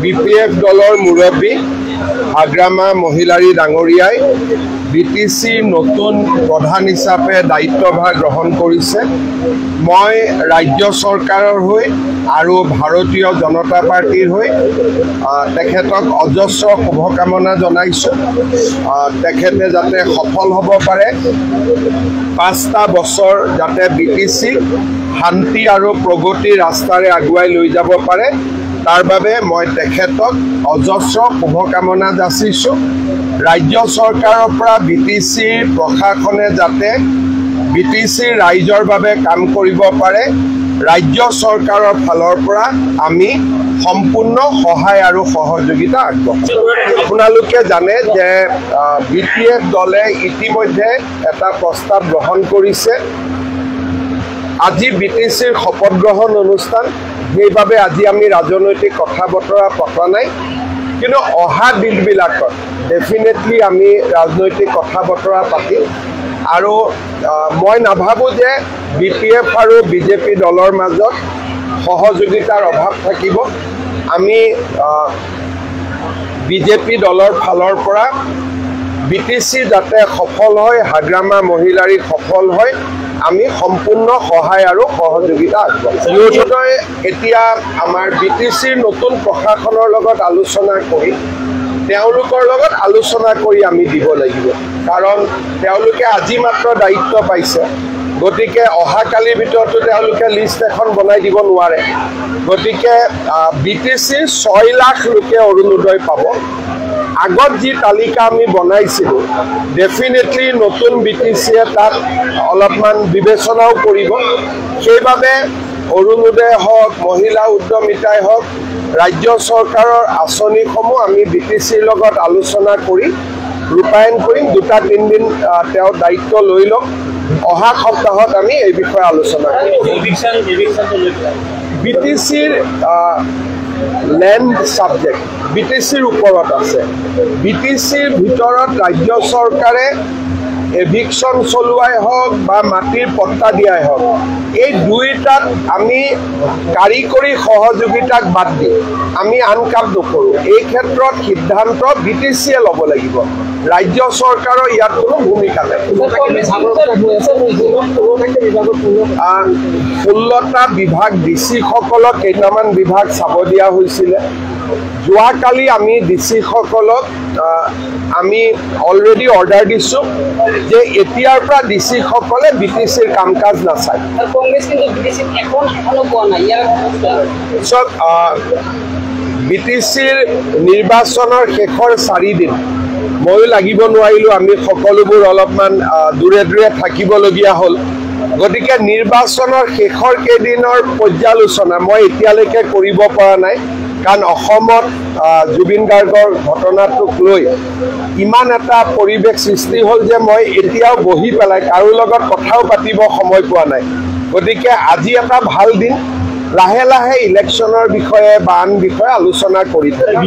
BPF দলৰ মুৰব্বী আগ্ৰামা মহিলাৰী ডাঙৰীয়াই বিটিচিৰ নতুন প্ৰধান হিচাপে দায়িত্বভাৰ গ্ৰহণ কৰিছে। মই ৰাজ্য চৰকাৰৰ হৈ আৰু ভাৰতীয় জনতা পাৰ্টিৰ হৈ তেখেতক অজস্ৰ শুভকামনা জনাইছোঁ। তেখেতে যাতে সফল হ'ব পাৰে, 5টা বছৰ যাতে বিটিচি শান্তি আৰু প্ৰগতিৰ ৰাস্তাৰে আগুৱাই লৈ যাব পাৰে, তাৰ বাবে মই তেখেতক অজস্ৰ শুভকামনা যাচিছোঁ। ৰাজ্য চৰকাৰৰ পৰা বিটিচিৰ প্ৰশাসনে যাতে বিটিচিৰ ৰাইজৰ বাবে কাম কৰিব পাৰে, ৰাজ্য চৰকাৰৰ ফালৰ পৰা আমি সম্পূৰ্ণ সহায় আৰু সহযোগিতা আগবঢ়াম। আপোনালোকে জানে যে বিপিএফ দলে ইতিমধ্যে এটা প্ৰস্তাৱ গ্ৰহণ কৰিছে। আজি বিটিচিৰ শপত গ্ৰহণ অনুষ্ঠান, সেইবাবে আজি আমি ৰাজনৈতিক কথা বতৰা পতা নাই, কিন্তু অহা দিনবিলাকত ডেফিনেটলি আমি ৰাজনৈতিক কথা বতৰা পাতিম। আৰু মই নাভাবোঁ যে বিপিএফ আৰু বিজেপি দলৰ মাজত সহযোগিতাৰ অভাৱ থাকিব। আমি বিজেপি দলৰ ফালৰ পৰা বিটিচি যাতে সফল হয়, হাগ্ৰামা মহিলাৰী সফল হয়, আমি সম্পূৰ্ণ সহায় আৰু সহযোগিতা আগবঢ়াম। এতিয়া আমাৰ বিটিচিৰ নতুন প্ৰশাসনৰ লগত আলোচনা কৰি তেওঁলোকৰ লগত আলোচনা কৰি আমি দিব লাগিব, কাৰণ তেওঁলোকে আজি মাত্ৰ দায়িত্ব পাইছে। গতিকে অহাকালিৰ ভিতৰতো তেওঁলোকে লিষ্ট এখন বনাই দিব নোৱাৰে। গতিকে বিটিচিৰ 6 লাখ লোকে অৰুণোদয় পাব। আগত যি তালিকা আমি বনাইছিলোঁ, ডেফিনেটলি নতুন বিটিচিয়ে তাত অলপমান বিবেচনাও কৰিব। সেইবাবে অৰুণোদয় হওক, মহিলা উদ্যমিতাই হওক, ৰাজ্য চৰকাৰৰ আঁচনিসমূহ আমি বিটিচিৰ লগত আলোচনা কৰি ৰূপায়ণ কৰিম। 2-3 দিন তেওঁ দায়িত্ব লৈ লওক। অহা সপ্তাহত আমি এই বিষয়ে আলোচনা কৰিম। বিটিচিৰ লেণ্ড ছাবজেক্ট বিটিচিৰ ওপৰত আছে। বিটিচিৰ ভিতৰত ৰাজ্য চৰকাৰে এভিকশ্যন চলোৱাই হওক বা মাটিৰ পট্টা দিয়াই হওক, এই দুইটাত আমি কাৰিকৰী সহযোগিতাক বাদ দি আমি আন কাম নকৰোঁ। এই ক্ষেত্ৰত সিদ্ধান্ত বিটিচিয়ে ল'ব লাগিব, ৰাজ্য চৰকাৰৰ ইয়াত কোনো ভূমিকা নাই। 16টা বিভাগ ডিচিসকলক কেইটামান বিভাগ চাব দিয়া হৈছিলে। যোৱাকালি আমি ডিচিসকলক আমি অলৰেডি অৰ্ডাৰ দিছোঁ যে এতিয়াৰ পৰা ডিচিসকলে বিটিচিৰ কাম কাজ নাচায়। পিছত বিটিচিৰ নিৰ্বাচনৰ শেষৰ 4 দিন ময়ো লাগিব নোৱাৰিলোঁ, আমি সকলোবোৰ অলপমান দূৰে দূৰে থাকিবলগীয়া হ'ল। গতিকে নিৰ্বাচনৰ শেষৰ কেইদিনৰ পৰ্যালোচনা মই এতিয়ালৈকে কৰিব পৰা নাই, কাৰণ অসমত জুবিন গাৰ্গৰ ঘটনাটোক লৈ ইমান এটা পৰিৱেশ সৃষ্টি হ'ল যে মই এতিয়াও বহি পেলাই কাৰো লগত কথাও পাতিব সময় পোৱা নাই। গতিকে আজি এটা ভাল দিন, লাহে লাহে ইলেকশ্যনৰ বিষয়ে বা আন বিষয়ে আলোচনা কৰি থাকিম।